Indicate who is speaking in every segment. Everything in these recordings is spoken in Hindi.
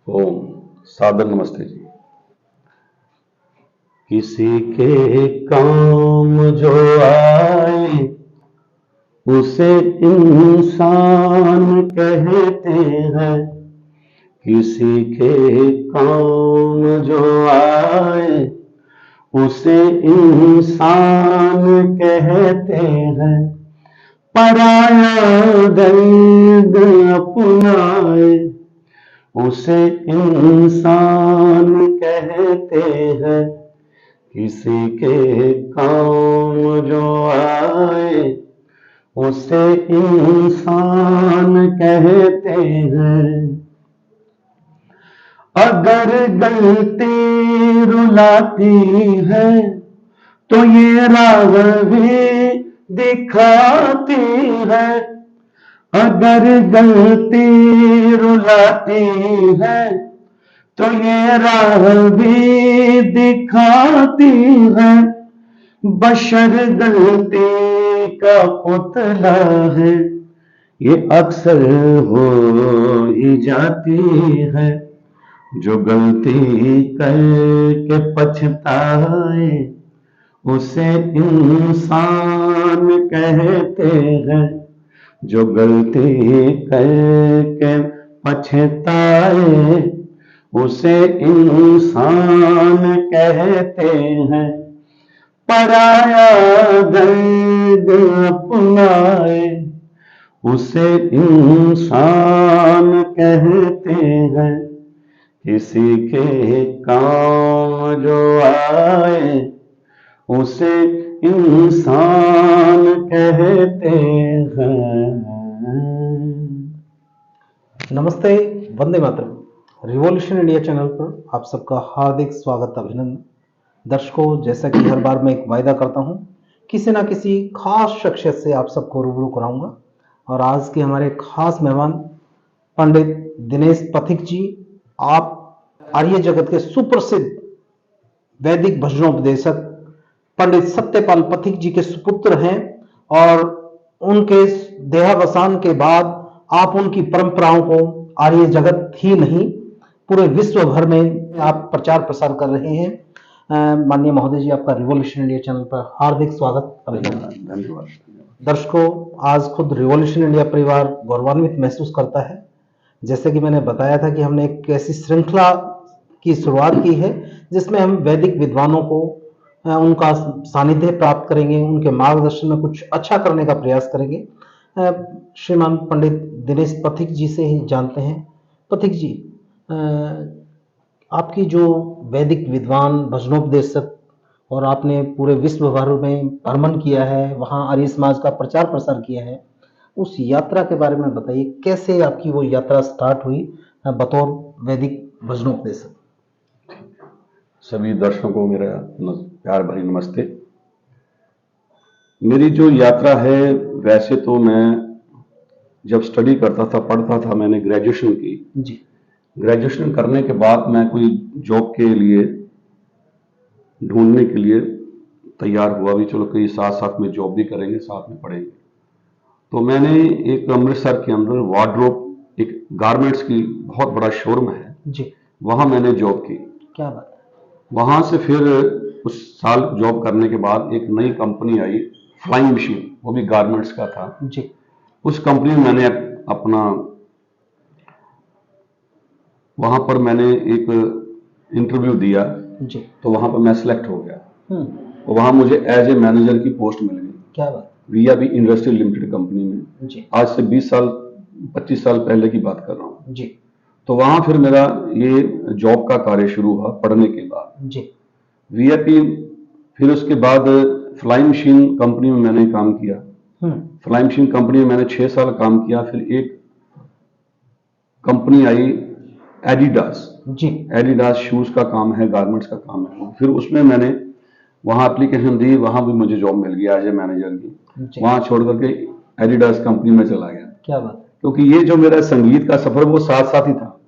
Speaker 1: ओम। सादर नमस्ते जी। किसी के काम जो आए उसे इंसान कहते हैं। किसी के काम जो आए उसे इंसान कहते हैं। पराया दर्द अपनाए उसे इंसान कहते हैं। किसी के काम जो आए उसे इंसान कहते हैं। अगर गलती रुलाती है तो ये राह भी दिखाती है। अगर गलती रुलाती है तो ये राह भी दिखाती है। बशर गलती का पुतला है, ये अक्सर हो ही जाती है। जो गलती करके पछताए उसे इंसान कहते हैं। जो गलती करके पछताए उसे इंसान कहते हैं। पराया दर्द अपनाए उसे इंसान कहते हैं। किसी के काम जो आए उसे इंसान कहते हैं।
Speaker 2: नमस्ते, Vande Mataram. Revolution India channel पर आप सबका हार्दिक स्वागत, अभिनंदन। दर्शकों, जैसा कि हर बार मैं एक वायदा करता हूं, किसी ना किसी खास शख्सियत से आप सबको रूबरू कराऊंगा। और आज के हमारे खास मेहमान पंडित दिनेश पथिक जी, आप आर्य जगत के सुप्रसिद्ध वैदिक भजनोपदेशक पंडित सत्यपाल पथिक जी के सुपुत्र हैं। और उनके देहावसान के बाद आप उनकी परंपराओं को आर्य जगत ही नहीं, पूरे विश्व भर में आप प्रचार प्रसार कर रहे हैं। माननीय महोदय जी, आपका रिवॉल्यूशन इंडिया चैनल पर हार्दिक स्वागत, अभिनंदन।
Speaker 1: धन्यवाद।
Speaker 2: दर्शकों, आज खुद रिवॉल्यूशन इंडिया परिवार गौरवान्वित महसूस करता है। जैसे कि मैंने बताया था कि हमने एक ऐसी श्रृंखला की शुरुआत की है जिसमें हम वैदिक विद्वानों को उनका सानिध्य प्राप्त करेंगे, उनके मार्गदर्शन में कुछ अच्छा करने का प्रयास करेंगे। श्रीमान पंडित दिनेश पथिक जी से ही जानते हैं। पथिक जी, आपकी जो वैदिक विद्वान भजनोपदेशक और आपने पूरे विश्व भर में भ्रमण किया है, वहाँ आर्य समाज का प्रचार प्रसार किया है, उस यात्रा के बारे में बताइए। कैसे आपकी वो यात्रा स्टार्ट हुई बतौर वैदिक भजनोपदेशक?
Speaker 1: सभी दर्शकों को मेरा प्यार भरी नमस्ते। मेरी जो यात्रा है, वैसे तो मैं जब स्टडी करता था, पढ़ता था, मैंने ग्रेजुएशन की
Speaker 2: जी।
Speaker 1: ग्रेजुएशन करने के बाद मैं कोई जॉब के लिए ढूंढने के लिए तैयार हुआ भी, चलो कहीं साथ साथ में जॉब भी करेंगे, साथ में पढ़ेंगे। तो मैंने एक अमृतसर के अंदर वार्डरोब, एक गारमेंट्स की बहुत बड़ा शोरूम है
Speaker 2: जी।
Speaker 1: वहां मैंने जॉब की।
Speaker 2: क्या बात है।
Speaker 1: वहां से फिर कुछ साल जॉब करने के बाद एक नई कंपनी आई, फ्लाइंग मशीन, वो भी गारमेंट्स का था
Speaker 2: जी।
Speaker 1: उस कंपनी में मैंने अपना, वहां पर मैंने एक इंटरव्यू दिया
Speaker 2: जी।
Speaker 1: तो वहां पर मैं सिलेक्ट हो गया।
Speaker 2: हम्म।
Speaker 1: और वहां मुझे एज ए मैनेजर की पोस्ट मिल गई।
Speaker 2: क्या बात।
Speaker 1: वीआईपी इंडस्ट्रियल लिमिटेड कंपनी में।
Speaker 2: जी।
Speaker 1: आज से 20 साल 25 साल पहले की बात कर रहा हूँ।
Speaker 2: जी।
Speaker 1: तो वहां फिर मेरा ये जॉब का कार्य शुरू हुआ पढ़ने के बाद।
Speaker 2: जी।
Speaker 1: वीआईपी, फिर उसके बाद फ्लाइंग मशीन कंपनी में मैंने काम किया। फ्लाइंग मशीन कंपनी में मैंने 6 साल काम किया। फिर एक कंपनी आई एडिडास।
Speaker 2: जी।
Speaker 1: एडिडास शूज का काम है, गारमेंट्स का काम है। फिर उसमें मैंने वहां एप्लीकेशन दी, वहां भी मुझे जॉब मिल गया एज ए मैनेजर की। वहां छोड़ करके एडिडास कंपनी में चला गया।
Speaker 2: क्या बात।
Speaker 1: क्योंकि ये जो मेरा संगीत का सफर वो साथ साथ ही था,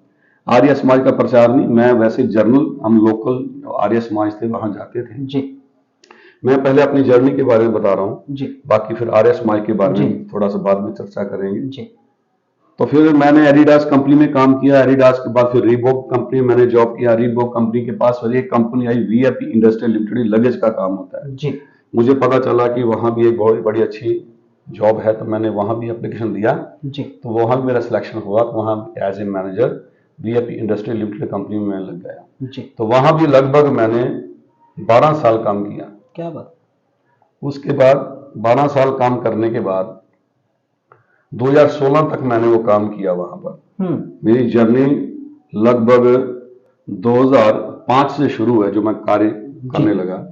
Speaker 1: आर्य समाज का प्रचार नहीं। मैं वैसे जर्नल, हम लोकल आर्य समाज थे वहां जाते थे
Speaker 2: जी।
Speaker 1: मैं पहले अपनी जर्नी के बारे में बता रहा हूँ
Speaker 2: जी।
Speaker 1: बाकी फिर आर्य समाज के बारे में थोड़ा सा बाद में चर्चा करेंगे
Speaker 2: जी।
Speaker 1: तो फिर मैंने एडिडास कंपनी में काम किया। एडिडास के बाद फिर रीबॉक कंपनी में मैंने जॉब किया। रीबॉक कंपनी के पास फिर एक कंपनी आई वीआईपी इंडस्ट्रियल लिमिटेड, लगेज का काम होता है।
Speaker 2: जी
Speaker 1: मुझे पता चला कि वहां भी एक बहुत बड़ी अच्छी जॉब है, तो मैंने वहां भी एप्लीकेशन दिया।
Speaker 2: जी
Speaker 1: तो वहां भी मेरा सिलेक्शन हुआ, तो वहां as a manager VIP industrial limited company में मैं लग गया।
Speaker 2: जी,
Speaker 1: तो वहां भी लगभग मैंने 12 साल काम किया।
Speaker 2: क्या बात।
Speaker 1: उसके बाद 12 साल काम करने के बाद 2016 तक मैंने वो काम किया वहां पर। मेरी जर्नी लगभग 2005 से शुरू है, जो मैं कार्य करने लगा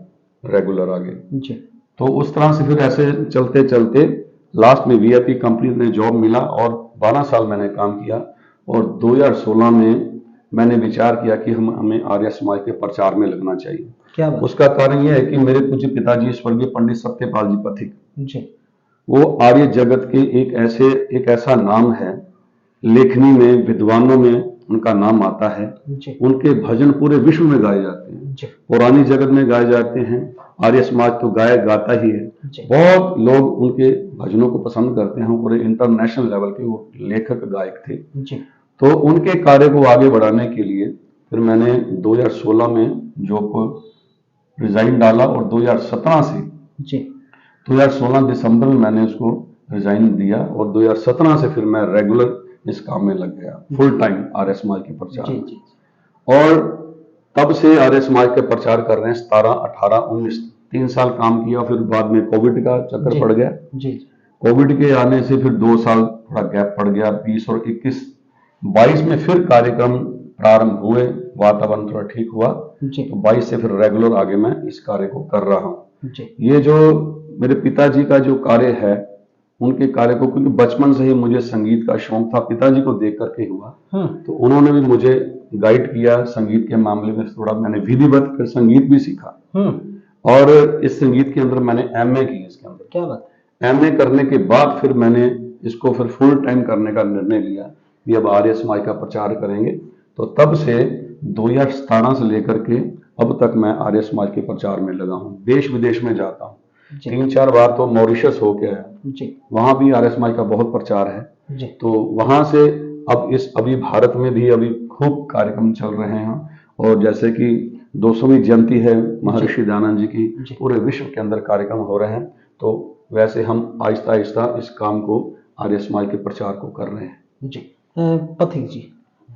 Speaker 1: रेगुलर आगे।
Speaker 2: जी
Speaker 1: तो उस तरह से फिर ऐसे चलते चलते लास्ट में वीआईपी कंपनी में जॉब मिला और 12 साल मैंने काम किया। और 2016 में मैंने विचार किया कि हमें आर्य समाज के प्रचार में लगना चाहिए।
Speaker 2: क्या बात।
Speaker 1: उसका कारण यह है कि मेरे पूज्य पिताजी स्वर्गीय पंडित सत्यपाल जी पथिक,
Speaker 2: जी
Speaker 1: वो आर्य जगत के एक ऐसा नाम है, लेखनी में, विद्वानों में उनका नाम आता है।
Speaker 2: जी
Speaker 1: उनके भजन पूरे विश्व में गाए जाते हैं,
Speaker 2: जी
Speaker 1: पुरानी जगत में गाए जाते हैं। आर्य समाज तो गाता ही है।
Speaker 2: जी
Speaker 1: बहुत लोग उनके भजनों को पसंद करते हैं। पूरे इंटरनेशनल लेवल के वो लेखक गायक थे।
Speaker 2: जी
Speaker 1: तो उनके कार्य को आगे बढ़ाने के लिए फिर मैंने 2016 में जॉब को रिजाइन डाला और 2017 से
Speaker 2: जी
Speaker 1: 2016 दिसंबर में मैंने उसको रिजाइन दिया और 2017 से फिर मैं रेगुलर इस काम में लग गया, फुल टाइम आर्य समाज के प्रचार
Speaker 2: जी
Speaker 1: में।
Speaker 2: जी
Speaker 1: और तब से आर्य समाज के प्रचार कर रहे हैं। 17, 18, 19 3 साल काम किया। फिर बाद में कोविड का चक्कर पड़ गया।
Speaker 2: जी
Speaker 1: कोविड के आने से फिर 2 साल थोड़ा गैप पड़ गया। 20 और 21, 22 में फिर कार्यक्रम प्रारंभ हुए, वातावरण थोड़ा ठीक हुआ।
Speaker 2: जी
Speaker 1: तो 22 से फिर रेगुलर आगे मैं इस कार्य को कर रहा हूँ।
Speaker 2: जी
Speaker 1: ये जो मेरे पिताजी का जो कार्य है, उनके कार्य को, क्योंकि बचपन से ही मुझे संगीत का शौक था, पिताजी को देख करके हुआ। तो उन्होंने भी मुझे गाइड किया संगीत के मामले में। थोड़ा मैंने विधिवत फिर संगीत भी सीखा और इस संगीत के अंदर मैंने एमए की इसके अंदर।
Speaker 2: क्या बात।
Speaker 1: एमए करने के बाद फिर मैंने इसको फिर फुल टाइम करने का निर्णय लिया कि अब आर्य समाज का प्रचार करेंगे। तो तब से 2017 से लेकर के अब तक मैं आर्य समाज के प्रचार में लगा हूँ। देश विदेश में जाता हूँ। 3-4 बार तो मॉरिशस होके आया, वहां भी आर्य समाज का बहुत प्रचार है। तो वहां से अब अभी भारत में भी अभी खूब कार्यक्रम चल रहे हैं। और जैसे कि 200वीं जयंती है महर्षि दयानंद जी की, पूरे विश्व के अंदर कार्यक्रम हो रहे हैं। तो वैसे हम आहिस्ता आहिस्ता इस काम को, आर्य समाज के प्रचार को कर रहे हैं।
Speaker 2: जी पथिक जी,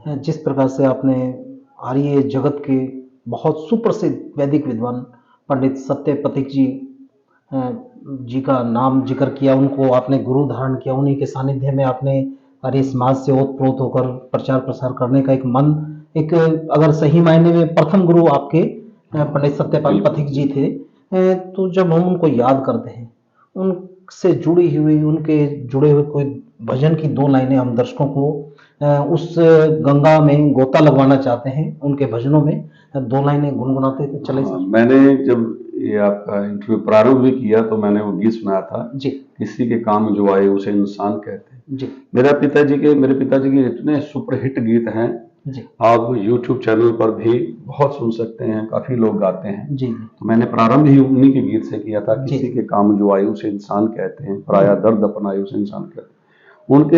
Speaker 2: जिस प्रकार से आपने आर्य जगत के बहुत सुप्रसिद्ध वैदिक विद्वान पंडित सत्य पथिक जी का नाम जिक्र किया, उनको आपने गुरु धारण किया, उन्हीं के सानिध्य में आपने आर्य समाज से ओतप्रोत होकर प्रचार प्रसार करने का एक अगर सही मायने में प्रथम गुरु आपके पंडित सत्यपाल पथिक जी थे। तो जब हम उनको याद करते हैं, उनसे जुड़ी हुई, उनके जुड़े हुए कोई भजन की 2 लाइनें हम दर्शकों को उस गंगा में गोता लगवाना चाहते हैं, उनके भजनों में 2 लाइनें गुनगुनाते थे। चले सर।
Speaker 1: मैंने जब ये आपका इंटरव्यू प्रारंभ भी किया तो मैंने वो गीत सुनाया था
Speaker 2: जी,
Speaker 1: किसी के काम जो आए उसे इंसान कहते हैं।
Speaker 2: जी
Speaker 1: मेरे पिताजी के इतने सुपरहिट गीत हैं,
Speaker 2: जी
Speaker 1: आप YouTube चैनल पर भी बहुत सुन सकते हैं, काफी लोग गाते हैं।
Speaker 2: जी
Speaker 1: तो मैंने प्रारंभ ही उन्हीं के गीत से किया था।
Speaker 2: जी।
Speaker 1: किसी के काम जो आए उसे इंसान कहते हैं, पराया दर्द अपनाए उसे इंसान कहते हैं।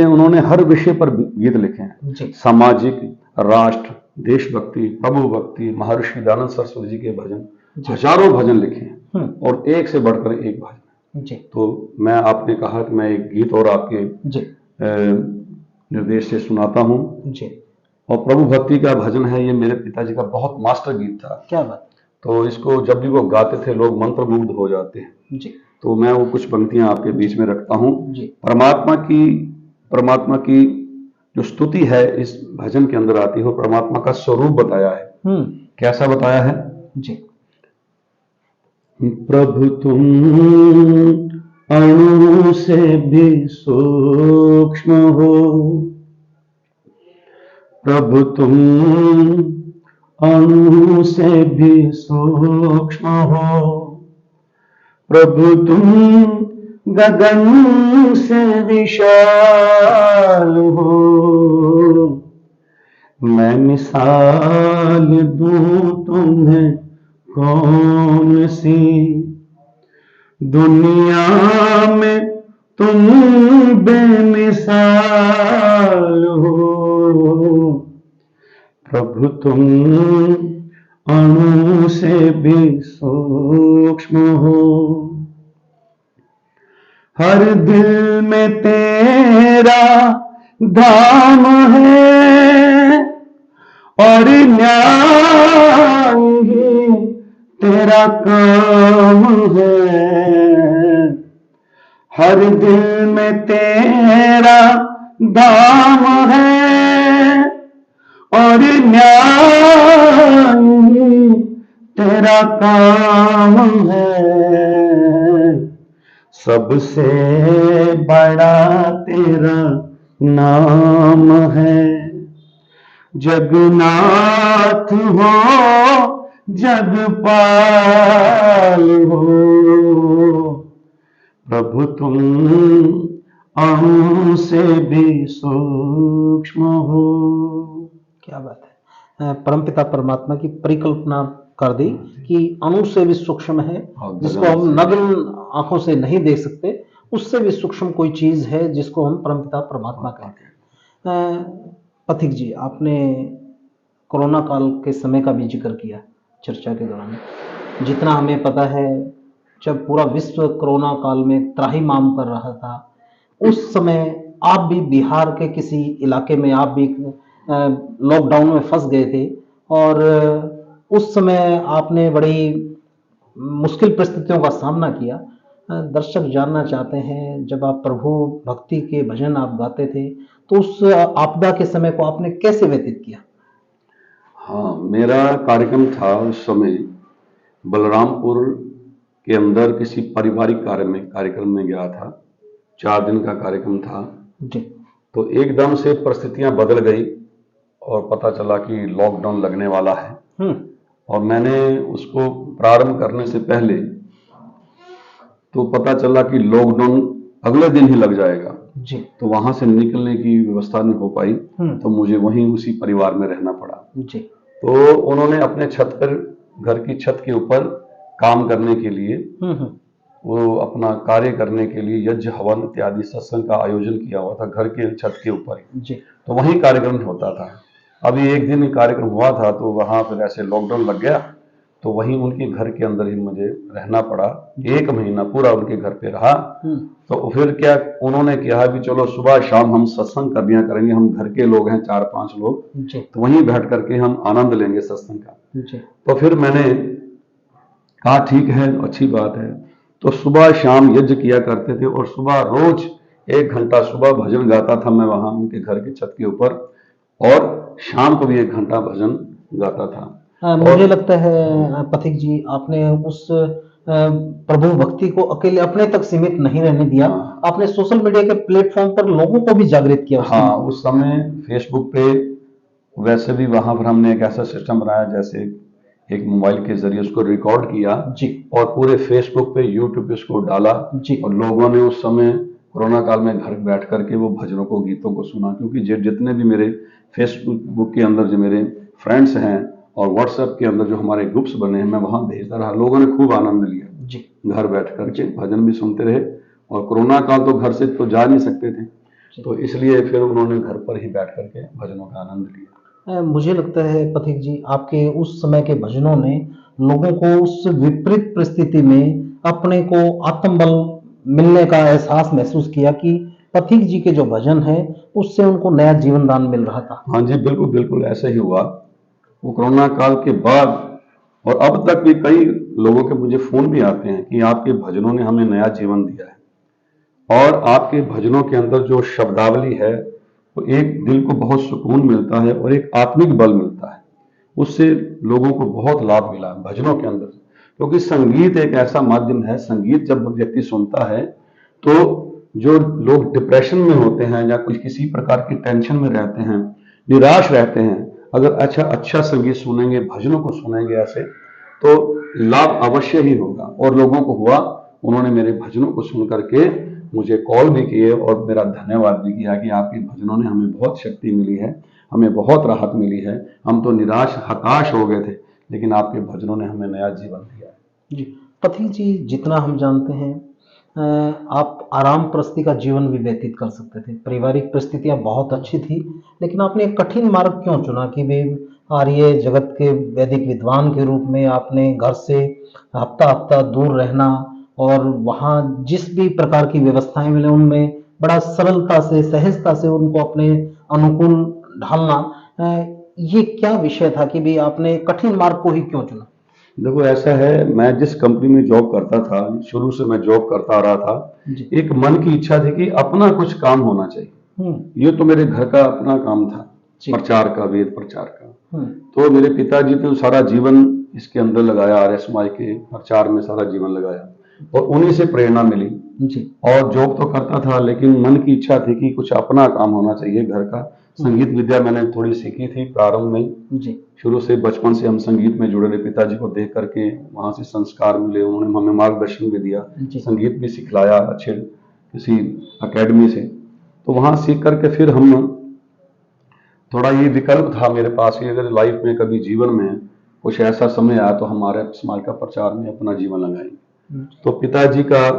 Speaker 1: उन्होंने हर विषय पर गीत लिखे हैं,
Speaker 2: जी
Speaker 1: सामाजिक, राष्ट्र, देशभक्ति, प्रभु भक्ति, महर्षि दयानंद सरस्वती जी के भजन, हजारों भजन लिखे हैं और एक से बढ़कर एक भजन।
Speaker 2: जी
Speaker 1: तो मैं, आपने कहा कि मैं एक गीत और आपके
Speaker 2: जी
Speaker 1: निर्देश से सुनाता हूँ।
Speaker 2: जी।
Speaker 1: और प्रभु भक्ति का भजन है, ये मेरे पिताजी का बहुत मास्टर गीत था।
Speaker 2: क्या बात।
Speaker 1: तो इसको जब भी वो गाते थे लोग मंत्रमुग्ध हो जाते हैं।
Speaker 2: जी
Speaker 1: तो मैं वो कुछ पंक्तियां आपके बीच में रखता हूँ।
Speaker 2: जी।
Speaker 1: परमात्मा की जो स्तुति है इस भजन के अंदर आती है, परमात्मा का स्वरूप बताया है। कैसा बताया है
Speaker 2: जी।
Speaker 1: प्रभु तुम अणु से भी सूक्ष्म हो, प्रभु तुम अणु से भी सूक्ष्म हो, प्रभु तुम गगन से विशाल हो, मैं मिसाल दूं तुम्हें कौन सी, दुनिया में तुम बेमिसाल प्रभु तुम अणु से भी सूक्ष्म हो, हर दिल में तेरा धाम है, और न्याय ही तेरा काम है। हर दिल में तेरा धाम है, और न्याय ही तेरा काम है। सबसे बड़ा तेरा नाम है। जगन्नाथ हो, जगपाल हो, प्रभु तुम अणु से भी सूक्ष्म हो।
Speaker 2: क्या बात है। परमपिता परमात्मा की परिकल्पना कर दी कि अणु से भी सूक्ष्म है,
Speaker 1: हाँ,
Speaker 2: जिसको हम नग्न आंखों से नहीं देख सकते, उससे भी सूक्ष्म कोई चीज है जिसको हम परमपिता परमात्मा कहते हैं। पथिक जी, आपने कोरोना काल के समय का भी जिक्र किया चर्चा के दौरान। जितना हमें पता है, जब पूरा विश्व कोरोना काल में त्राहिमाम कर रहा था, उस समय आप भी बिहार के किसी इलाके में, आप भी लॉकडाउन में फंस गए थे, और उस समय आपने बड़ी मुश्किल परिस्थितियों का सामना किया। दर्शक जानना चाहते हैं, जब आप प्रभु भक्ति के भजन आप गाते थे, तो उस आपदा के समय को आपने कैसे व्यतीत किया?
Speaker 1: हाँ, मेरा कार्यक्रम था उस समय बलरामपुर के अंदर किसी पारिवारिक कार्यक्रम में गया था। 4 दिन का कार्यक्रम था
Speaker 2: जी।
Speaker 1: तो एकदम से परिस्थितियां बदल गई और पता चला कि लॉकडाउन लगने वाला है। और मैंने उसको प्रारंभ करने से पहले तो पता चला कि लॉकडाउन अगले दिन ही लग जाएगा
Speaker 2: जी।
Speaker 1: तो वहां से निकलने की व्यवस्था नहीं हो पाई, तो मुझे वहीं उसी परिवार में रहना पड़ा
Speaker 2: जी।
Speaker 1: तो उन्होंने अपने छत पर, घर की छत के ऊपर काम करने के लिए, वो अपना कार्य करने के लिए यज्ञ हवन इत्यादि सत्संग का आयोजन किया हुआ था घर के छत के ऊपर ही। तो वहीं कार्यक्रम होता था। अभी एक दिन कार्यक्रम हुआ था तो वहां फिर ऐसे लॉकडाउन लग गया, तो वहीं उनके घर के अंदर ही मुझे रहना पड़ा। 1 महीना पूरा उनके घर पे रहा। तो फिर क्या उन्होंने कहा भी चलो सुबह शाम हम सत्संग कर दिया करेंगे, हम घर के लोग हैं 4-5 लोग, तो वहीं बैठ करके हम आनंद लेंगे सत्संग का। तो फिर मैंने कहा ठीक है, अच्छी बात है। तो सुबह शाम यज्ञ किया करते थे और सुबह रोज 1 घंटा सुबह भजन गाता था मैं वहां उनके घर के छत के ऊपर, और शाम को भी 1 घंटा भजन गाता था।
Speaker 2: मुझे लगता है पथिक जी, आपने उस प्रभु भक्ति को अकेले अपने तक सीमित नहीं रहने दिया। आपने सोशल मीडिया के प्लेटफॉर्म पर लोगों को भी जागृत किया।
Speaker 1: हाँ, उस समय फेसबुक पे, वैसे भी वहां पर हमने एक ऐसा सिस्टम बनाया जैसे एक मोबाइल के जरिए उसको रिकॉर्ड किया
Speaker 2: जी,
Speaker 1: और पूरे फेसबुक पे, यूट्यूब पे उसको डाला
Speaker 2: जी।
Speaker 1: और लोगों ने उस समय कोरोना काल में घर बैठ करके वो भजनों को, गीतों को सुना। क्योंकि जितने भी मेरे फेसबुक के अंदर जो मेरे फ्रेंड्स हैं और व्हाट्सएप के अंदर जो हमारे ग्रुप्स बने हैं, मैं वहां भेजता रहा। लोगों ने खूब आनंद लिया जी, घर बैठ करके भजन भी सुनते रहे। और कोरोना काल तो घर से तो जा नहीं सकते थे, तो इसलिए फिर उन्होंने घर पर ही बैठ करके भजनों का आनंद लिया।
Speaker 2: मुझे लगता है पथिक जी, आपके उस समय के भजनों ने लोगों को उस विपरीत परिस्थिति में अपने को आत्मबल मिलने का एहसास महसूस किया कि पथिक जी के जो भजन है उससे उनको नया जीवन दान मिल रहा था।
Speaker 1: हाँ जी, बिल्कुल बिल्कुल ऐसा ही हुआ। वो कोरोना काल के बाद और अब तक भी कई लोगों के मुझे फोन भी आते हैं कि आपके भजनों ने हमें नया जीवन दिया है, और आपके भजनों के अंदर जो शब्दावली है वो एक दिल को बहुत सुकून मिलता है और एक आत्मिक बल मिलता है। उससे लोगों को बहुत लाभ मिला है भजनों के अंदर, क्योंकि संगीत एक ऐसा माध्यम है। संगीत जब व्यक्ति सुनता है तो जो लोग डिप्रेशन में होते हैं या कुछ किसी प्रकार की टेंशन में रहते हैं, निराश रहते हैं, अगर अच्छा संगीत सुनेंगे, भजनों को सुनेंगे ऐसे, तो लाभ अवश्य ही होगा। और लोगों को हुआ, उन्होंने मेरे भजनों को सुन करके मुझे कॉल भी किए और मेरा धन्यवाद भी किया कि आपके भजनों ने हमें बहुत शक्ति मिली है, हमें बहुत राहत मिली है। हम तो निराश हताश हो गए थे, लेकिन आपके भजनों ने हमें नया जीवन दिया है।
Speaker 2: जी, पथिक जी, जितना हम जानते हैं आप आराम प्रस्ती का जीवन भी व्यतीत कर सकते थे, पारिवारिक परिस्थितियां बहुत अच्छी थी, लेकिन आपने एक कठिन मार्ग क्यों चुना कि भाई आर्य जगत के वैदिक विद्वान के रूप में आपने घर से हफ्ता हफ्ता दूर रहना और वहाँ जिस भी प्रकार की व्यवस्थाएं मिले उनमें बड़ा सरलता से सहजता से उनको अपने अनुकूल ढालना, ये क्या विषय था कि भाई आपने कठिन मार्ग को ही क्यों चुना?
Speaker 1: देखो ऐसा है, मैं जिस कंपनी में जॉब करता था, शुरू से मैं जॉब करता आ रहा था,
Speaker 2: जी।
Speaker 1: एक मन की इच्छा थी कि अपना कुछ काम होना चाहिए। ये तो मेरे घर का अपना काम था,
Speaker 2: जी।
Speaker 1: प्रचार का, वेद प्रचार का। तो मेरे पिताजी ने सारा जीवन इसके अंदर लगाया, आर्य समाज के प्रचार में सारा जीवन लगाया और उन्हीं से प्रेरणा मिली।
Speaker 2: जी।
Speaker 1: और जॉब तो करता था, लेकिन मन की इच्छा थी कि कुछ अपना काम होना चाहिए घर का। संगीत विद्या मैंने थोड़ी सीखी थी प्रारंभ में।
Speaker 2: जी।
Speaker 1: शुरू से बचपन से हम संगीत में जुड़े रहे, पिताजी को देख करके वहां से संस्कार मिले, उन्होंने हमें मार्गदर्शन भी दिया,
Speaker 2: जी।
Speaker 1: संगीत भी सिखलाया अच्छे किसी एकेडमी से। तो वहां सीख करके फिर हम, थोड़ा ये विकल्प था मेरे पास कि अगर लाइफ में कभी जीवन में कुछ ऐसा समय आया तो हमारे समाज का प्रचार में अपना जीवन लगाएंगे। तो पिताजी का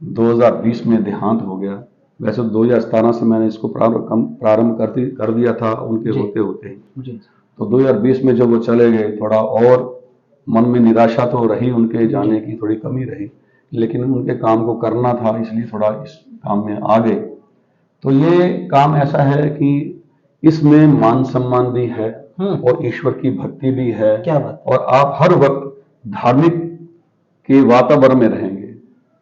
Speaker 1: 2020 में देहांत हो गया। वैसे तो 2017 से मैंने इसको प्रारंभ कर दिया था उनके होते होते ही। तो 2020 में जब वो चले गए, थोड़ा और मन में निराशा तो रही, उनके जाने की थोड़ी कमी रही, लेकिन उनके काम को करना था इसलिए थोड़ा इस काम में आ गए। तो ये काम ऐसा है कि इसमें मान सम्मान भी है और ईश्वर की भक्ति भी है।
Speaker 2: क्या बात।
Speaker 1: और आप हर वक्त धार्मिक के वातावरण में रहेंगे,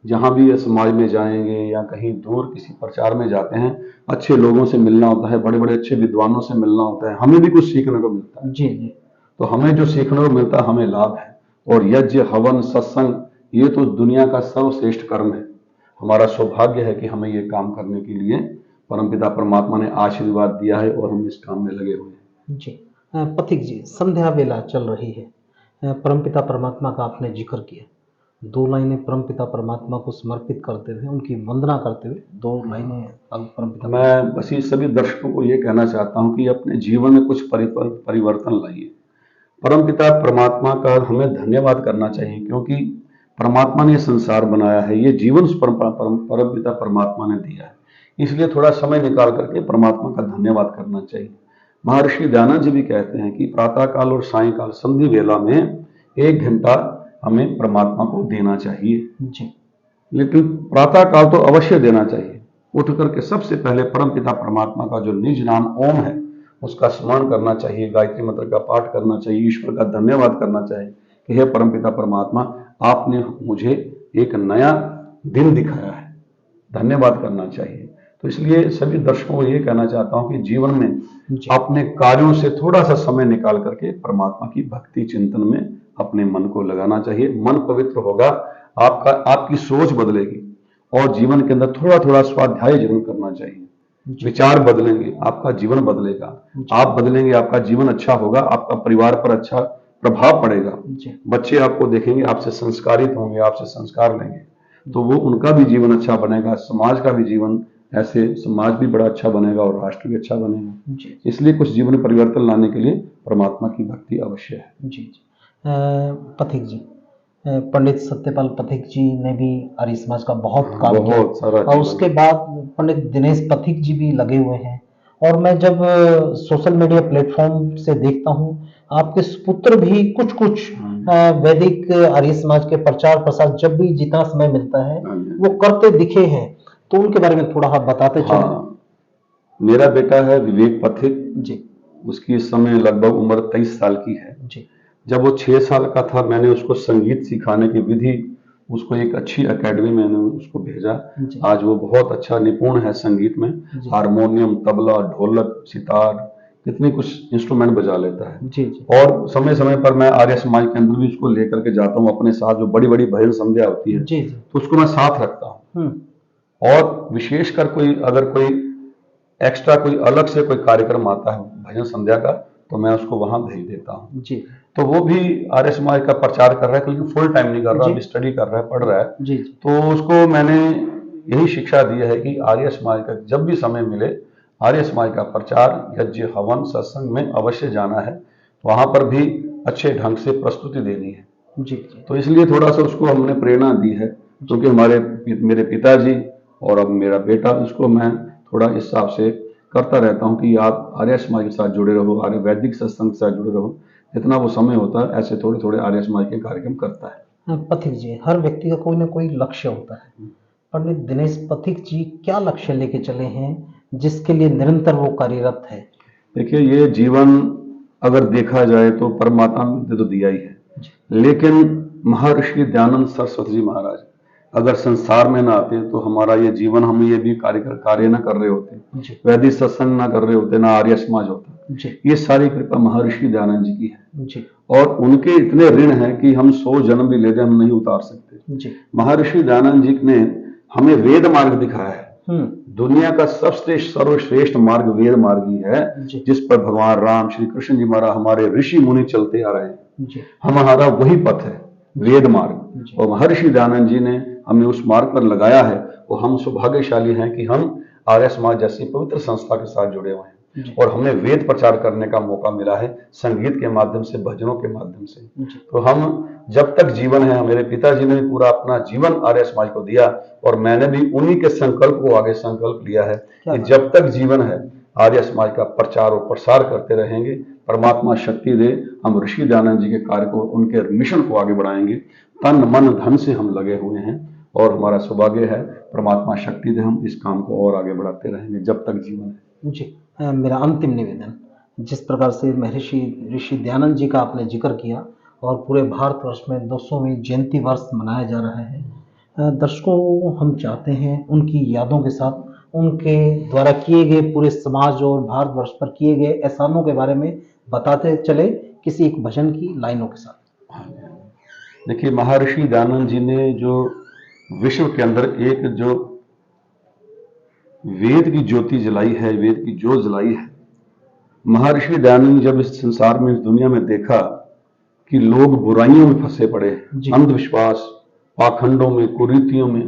Speaker 1: जहां भी समाज में जाएंगे या कहीं दूर किसी प्रचार में जाते हैं, अच्छे लोगों से मिलना होता है, बड़े बड़े अच्छे विद्वानों से मिलना होता है, हमें भी कुछ सीखने को मिलता है।
Speaker 2: जी जी।
Speaker 1: तो हमें जो सीखने को मिलता है हमें लाभ है। और यज्ञ, हवन, सत्संग, ये तो दुनिया का सर्वश्रेष्ठ कर्म है। हमारा सौभाग्य है कि हमें ये काम करने के लिए परमपिता परमात्मा ने आशीर्वाद दिया है और हम इस काम में लगे हुए हैं।
Speaker 2: जी। पथिक जी, संध्या वेला चल रही है, परमपिता परमात्मा का आपने जिक्र किया, दो लाइनें परमपिता परमात्मा को समर्पित करते हुए, उनकी वंदना करते हुए दो लाइनें परमपिता।
Speaker 1: मैं बस ये सभी दर्शकों को ये कहना चाहता हूँ कि अपने जीवन में कुछ परिवर्तन लाइए। परमपिता परमात्मा का हमें धन्यवाद करना चाहिए, क्योंकि परमात्मा ने संसार बनाया है, ये जीवन परमपिता परमात्मा ने दिया है, इसलिए थोड़ा समय निकाल करके परमात्मा का धन्यवाद करना चाहिए। महर्षि दयानंद जी भी कहते हैं कि प्रातः काल और सायंकाल संधि वेला में 1 घंटा हमें परमात्मा को देना चाहिए।
Speaker 2: जी।
Speaker 1: लेकिन प्रातः काल तो अवश्य देना चाहिए। उठ करके सबसे पहले परमपिता परमात्मा का जो निज नाम ओम है उसका स्मरण करना चाहिए, गायत्री मंत्र का पाठ करना चाहिए, ईश्वर का धन्यवाद करना चाहिए कि हे परमपिता परमात्मा, आपने मुझे एक नया दिन दिखाया है, धन्यवाद करना चाहिए। तो इसलिए सभी दर्शकों को ये कहना चाहता हूं कि जीवन में अपने कार्यों से थोड़ा सा समय निकाल करके परमात्मा की भक्ति चिंतन में अपने मन को लगाना चाहिए। मन पवित्र होगा, आपकी सोच बदलेगी और जीवन के अंदर थोड़ा थोड़ा स्वाध्याय जरूर करना चाहिए। विचार बदलेंगे, आपका जीवन बदलेगा, आप बदलेंगे, आपका जीवन अच्छा होगा, आपका परिवार पर अच्छा प्रभाव पड़ेगा। बच्चे आपको देखेंगे, आपसे संस्कारित होंगे, आपसे संस्कार लेंगे, तो वो उनका भी जीवन अच्छा बनेगा, समाज का भी जीवन, ऐसे समाज भी बड़ा अच्छा बनेगा और राष्ट्र भी अच्छा बनेगा। इसलिए कुछ जीवन परिवर्तन लाने के लिए परमात्मा की भक्ति अवश्य है।
Speaker 2: जी जी। पथिक जी, पंडित सत्यपाल पथिक जी ने भी आर्य समाज का बहुत काम किया और उसके बाद पंडित दिनेश पथिक जी भी लगे हुए हैं। और मैं जब सोशल मीडिया प्लेटफॉर्म से देखता हूँ, आपके सुपुत्र भी कुछ कुछ वैदिक आर्य समाज के प्रचार प्रसार जब भी जितना समय मिलता है वो करते दिखे हैं, तो उनके बारे में थोड़ा आप बताते चलें।
Speaker 1: मेरा बेटा है विवेक पथिक
Speaker 2: जी,
Speaker 1: उसकी इस समय लगभग उम्र 23 साल की है।
Speaker 2: जी।
Speaker 1: जब वो 6 साल का था, मैंने उसको संगीत सिखाने की विधि, उसको एक अच्छी एकेडमी में मैंने उसको भेजा। आज वो बहुत अच्छा निपुण है संगीत में, हारमोनियम, तबला, ढोलक, सितार, कितनी कुछ इंस्ट्रूमेंट बजा लेता है।
Speaker 2: जी, जी।
Speaker 1: और समय समय पर मैं आर्य समाज के अंदर भी उसको लेकर के जाता हूँ अपने साथ, जो बड़ी बड़ी भजन संध्या होती है
Speaker 2: जी,
Speaker 1: तो उसको मैं साथ रखता हूँ। और विशेषकर अगर कोई एक्स्ट्रा कोई अलग से कोई कार्यक्रम आता है भजन संध्या का, तो मैं उसको वहां भेज देता हूँ। जी। तो वो भी आर्य समाज का प्रचार कर रहा है, लेकिन फुल टाइम नहीं कर रहा, अभी स्टडी कर रहा है, पढ़ रहा है। जी। तो उसको मैंने यही शिक्षा दी है कि आर्य समाज का जब भी समय मिले, आर्य समाज का प्रचार, यज्ञ, हवन, सत्संग में अवश्य जाना है, वहां पर भी अच्छे ढंग से प्रस्तुति देनी है। जी। तो इसलिए थोड़ा सा उसको हमने प्रेरणा दी है। क्योंकि मेरे पिताजी और अब मेरा बेटा, उसको मैं थोड़ा इस हिसाब से करता रहता हूँ कि आप आर्य समाज के साथ जुड़े रहो, आर्य वैदिक सत्संग के साथ जुड़े रहो। जितना वो समय होता है ऐसे थोड़े थोड़े आर्य समाज के कार्यक्रम करता है।
Speaker 2: पथिक जी, हर व्यक्ति का कोई ना कोई लक्ष्य होता है। पंडित दिनेश पथिक जी क्या लक्ष्य लेके चले हैं जिसके लिए निरंतर वो कार्यरत है?
Speaker 1: देखिए, ये जीवन अगर देखा जाए तो परमात्मा ने तो दिया ही है, लेकिन महर्षि दयानंद सरस्वती जी महाराज अगर संसार में ना आते तो हमारा ये जीवन, हम ये भी कार्य ना कर रहे होते, वैदिक सत्संग ना कर रहे होते, ना आर्य समाज होता। ये सारी कृपा महर्षि दयानंद जी की है, और उनके इतने ऋण हैं कि हम 100 जन्म भी ले लें हम नहीं उतार सकते। महर्षि दयानंद जी ने हमें वेद मार्ग दिखाया है। दुनिया का सबसे सर्वश्रेष्ठ मार्ग वेद मार्ग ही है, जिस पर भगवान राम, श्री कृष्ण जी महाराज, हमारे ऋषि मुनि चलते आ रहे हैं। हमारा वही पथ है, वेद मार्ग, और महर्षि दयानंद जी ने हमें उस मार्ग पर लगाया है। और हम सौभाग्यशाली हैं कि हम आर्य समाज जैसी पवित्र संस्था के साथ जुड़े हुए हैं, और हमें वेद प्रचार करने का मौका मिला है, संगीत के माध्यम से, भजनों के माध्यम से। तो हम जब तक जीवन है, मेरे पिताजी ने भी पूरा अपना जीवन आर्य समाज को दिया, और मैंने भी उन्हीं के संकल्प को आगे संकल्प लिया है कि जब तक जीवन है आर्य समाज का प्रचार और प्रसार करते रहेंगे। परमात्मा शक्ति दे, हम ऋषि दयानंद जी के कार्य को, उनके मिशन को आगे बढ़ाएंगे। तन मन धन से हम लगे हुए हैं, और हमारा सौभाग्य है, परमात्मा शक्ति दे, हम इस काम को और आगे बढ़ाते रहेंगे जब तक जीवन है।
Speaker 2: जी, मेरा अंतिम निवेदन, जिस प्रकार से महर्षि ऋषि दयानंद जी का आपने जिक्र किया और पूरे भारतवर्ष में 200वीं जयंती वर्ष मनाया जा रहा है, दर्शकों हम चाहते हैं उनकी यादों के साथ उनके द्वारा किए गए पूरे समाज और भारतवर्ष पर किए गए एहसानों के बारे में बताते चले किसी एक भजन की लाइनों के साथ।
Speaker 1: देखिए, महर्षि दयानंद जी ने जो विश्व के अंदर एक जो वेद की ज्योति जलाई है, वेद की ज्योत जलाई है। महर्षि दयानंद जब इस संसार में, इस दुनिया में देखा कि लोग बुराइयों में फंसे पड़े, अंधविश्वास, पाखंडों में, कुरीतियों में,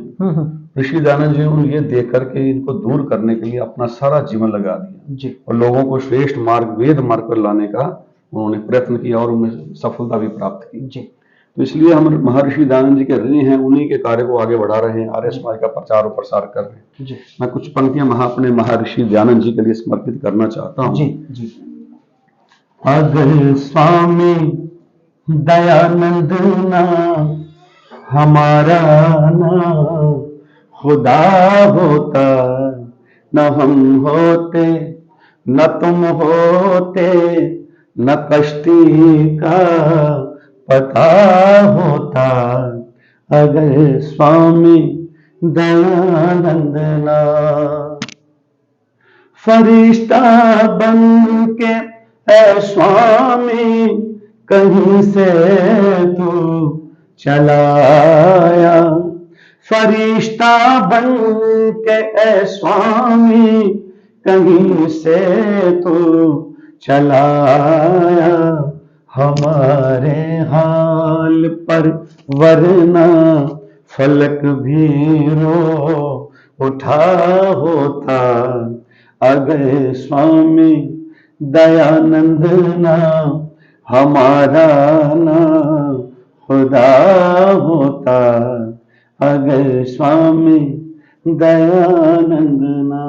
Speaker 1: ऋषि दयानंद जी ने ये देख करके इनको दूर करने के लिए अपना सारा जीवन लगा दिया, और लोगों को श्रेष्ठ मार्ग, वेद मार्ग पर लाने का उन्होंने प्रयत्न किया, और उनमें सफलता भी प्राप्त की। तो इसलिए हम महर्षि दयानंद जी के ऋणी हैं, उन्हीं के कार्य को आगे बढ़ा रहे हैं, आर्य समाज का प्रचार और प्रसार कर रहे हैं। मैं कुछ पंक्तियां अपने महर्षि दयानंद जी के लिए समर्पित करना चाहता हूं। अगर स्वामी दयानंद ना हमारा ना खुदा होता, न हम होते, न तुम होते, न कश्ती का पता होता। अगर स्वामी दयानंद ना, फरिश्ता बन के ऐ स्वामी कहीं से तू चलाया, फरिश्ता बन के ऐ स्वामी कहीं से तू चलाया, हमारे हाल पर वरना फलक भी रो उठा होता। अगर स्वामी दयानंद ना हमारा ना खुदा होता, अगर स्वामी दयानंद ना।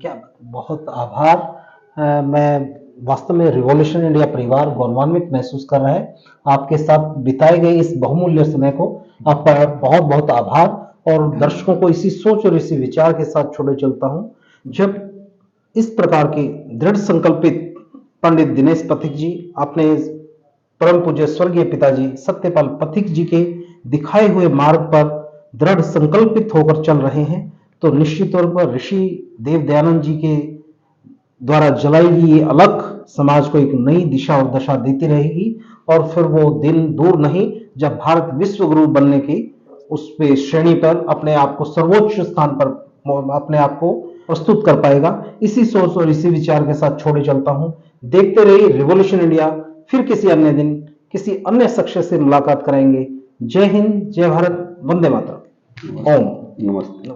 Speaker 2: क्या बहुत आभार। मैं वास्तव में रिवॉल्यूशन इंडिया परिवार गौरवान्वित महसूस कर रहा है आपके साथ बिताए गए इस बहुमूल्य समय को। आपका बहुत बहुत आभार, और दर्शकों को इसी सोच और इसी विचार के साथ छोड़े चलता हूं। जब इस प्रकार की दृढ़ संकल्पित पंडित दिनेश पथिक जी अपने परम पूज्य स्वर्गीय पिताजी सत्यपाल पथिक जी के दिखाए हुए मार्ग पर दृढ़ संकल्पित होकर चल रहे हैं, तो निश्चित तौर पर ऋषि देव दयानंद जी के द्वारा जलाई गई ये अलख समाज को एक नई दिशा और दशा देती रहेगी, और फिर वो दिन दूर नहीं जब भारत विश्व गुरु बनने की उस पे श्रेणी पर अपने आप को सर्वोच्च स्थान पर अपने आप को प्रस्तुत कर पाएगा। इसी सोच और इसी विचार के साथ छोड़े चलता हूं। देखते रहिए रिवॉल्यूशन इंडिया। फिर किसी अन्य दिन किसी अन्य शख्स से मुलाकात कराएंगे। जय हिंद, जय भारत, वंदे मातरम। ओम
Speaker 1: नमस्ते।